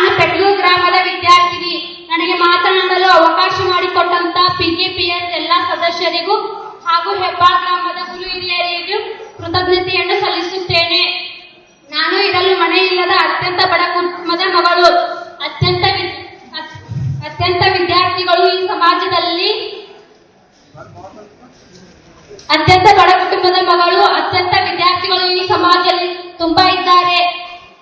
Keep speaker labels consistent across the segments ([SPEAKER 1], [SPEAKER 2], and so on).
[SPEAKER 1] ನಾನು ಪೆಟ್ಲೂರು ಗ್ರಾಮದ ವಿದ್ಯಾರ್ಥಿನಿ. ನನಗೆ ಮಾತನಾಡಲು ಅವಕಾಶ ಮಾಡಿಕೊಟ್ಟಂತ PKPS ಎಲ್ಲ ಸದಸ್ಯರಿಗೂ ಹಾಗೂ ಹೆಬ್ಬಾಳ್ ಗ್ರಾಮದ ಗುರು ಹಿರಿಯರಿಗೂ ಕೃತಜ್ಞತೆಯನ್ನು ಸಲ್ಲಿಸುತ್ತೇನೆ. ನಾನು ಇರಲು ಮನೆ ಇಲ್ಲದ ಅತ್ಯಂತ ಬಡ ಕುಟುಂಬದ ಮಗಳು. ಅತ್ಯಂತ ವಿದ್ಯಾರ್ಥಿಗಳು ಈ ಸಮಾಜದಲ್ಲಿ ಅತ್ಯಂತ ಬಡ ಕುಟುಂಬದ ಮಗಳು. ಅತ್ಯಂತ ವಿದ್ಯಾರ್ಥಿಗಳು ಈ ಸಮಾಜದಲ್ಲಿ ತುಂಬಾ ಇದ್ದಾರೆ.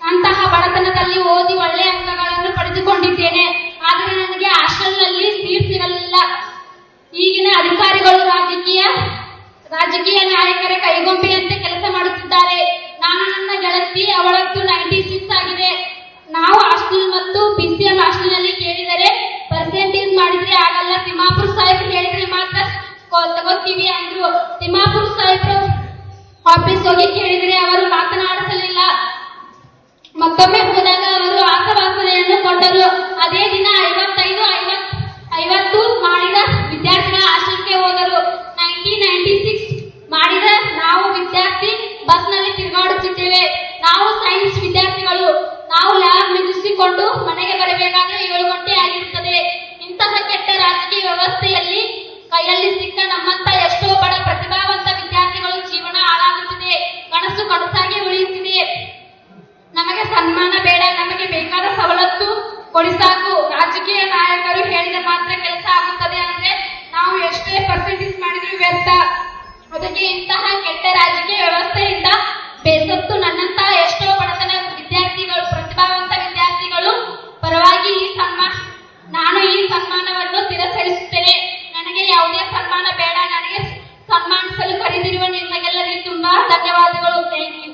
[SPEAKER 1] ಅಂತಹ ಬಡತನದಲ್ಲಿ ಓದಿ ಒಳ್ಳೆಯ ಅಂಕಗಳನ್ನು ಪಡೆದುಕೊಂಡಿದ್ದೇನೆ. ಆದರೆ ನನಗೆ ಹಾಸ್ಟೆಲ್ನಲ್ಲಿ ಸೀಟ್ ಸಿಗಲಿಲ್ಲ. ಈಗಿನ ಅಧಿಕಾರಿಗಳು ರಾಜಕೀಯ ನಾಯಕರ ಕೈಗೊಂಬೆಯಂತೆ ಕೆಲಸ ಮಾಡುತ್ತಿದ್ದಾರೆ. ನಾನು ನನ್ನ ಗೆಳತಿ ಅವಳದ್ದು 96 ಆಗಿದೆ. ನಾವು ಹಾಸ್ಟೆಲ್ ಮತ್ತು PCM ಹಾಸ್ಟೆಲ್ನಲ್ಲಿ ಕೇಳಿದರೆ ಪರ್ಸೆಂಟೇಜ್ ಮಾಡಿದ್ರೆ ಆಗಲ್ಲ, ತಿಮ್ಮಾಪುರ ಸಾಹೇಬ್ರು ಹೇಳಿದ್ರೆ ಮಾತ್ರ ತಗೋತೀವಿ ಅಂದ್ರು. ತಿಮ್ಮಾಪುರ ಸಾಹೇಬ್ರು ಆಫೀಸ್ ಹೋಗಿ ಕೇಳಿದರೆ ಅವರು ಮಾತನಾಡಿಸಲಿಲ್ಲ. ಮತ್ತೊಮ್ಮೆ ಹೋದಾಗ ಅವರು ಆಸವಾಸನೆಯನ್ನು ಕೊಂಡರು. ಅದೇ ದಿನ 50 ಮಾಡಿದ ವಿದ್ಯಾರ್ಥಿಗಳ ಹಾಸ್ಟೆಲ್ಗೆ ಹೋದರು. 96 ಮಾಡಿದ ನಾವು ವಿದ್ಯಾರ್ಥಿ ಬಸ್ನಲ್ಲಿ ತಿರುಗಾಡುತ್ತಿದ್ದೇವೆ. ನಾವು ಸೈನ್ಸ್ ವಿದ್ಯಾರ್ಥಿಗಳು. ನಾವು ಲ್ಯಾಬ್ ಮುಗಿಸಿಕೊಂಡು ಮನೆಗೆ ಬರಬೇಕಾದ್ರೆ 7 ಗಂಟೆ ಆಗಿರುತ್ತದೆ. ಇಂತಹ ಕೆಟ್ಟ ರಾಜಕೀಯ ವ್ಯವಸ್ಥೆಯಲ್ಲಿ ಕೈಯಲ್ಲಿ ಸಿಕ್ಕ ನಮ್ಮಂತ ಎಷ್ಟೋ ಬಡ ಪ್ರತಿಭಾವಂತ ವಿದ್ಯಾರ್ಥಿಗಳು ಜೀವನ ಹಾಳಾಗುತ್ತಿದೆ. ಕನಸಾಗಿ ಉಳಿಯುತ್ತಿದೆ. ನಮಗೆ ಸನ್ಮಾನ ಬೇಡ, ನಮಗೆ ಬೇಕಾದ ಸವಲತ್ತು ಕೊಡಿ ಸಾಕು. ರಾಜಕೀಯ ನಾಯಕರು ಹೇಳಿದ ಮಾತ್ರ ಕೆಲಸ ಆಗುತ್ತದೆ ಅಂದ್ರೆ ನಾವು ಎಷ್ಟೇ ಪರ್ಸೆಂಟೇಜ್ ಮಾಡಿದ್ರು ವ್ಯರ್ಥ. ಅದಕ್ಕೆ ಇಂತಹ ಕೆಟ್ಟ ರಾಜಕೀಯ ವ್ಯವಸ್ಥೆಯಿಂದ ಬೇಸತ್ತು ನನ್ನ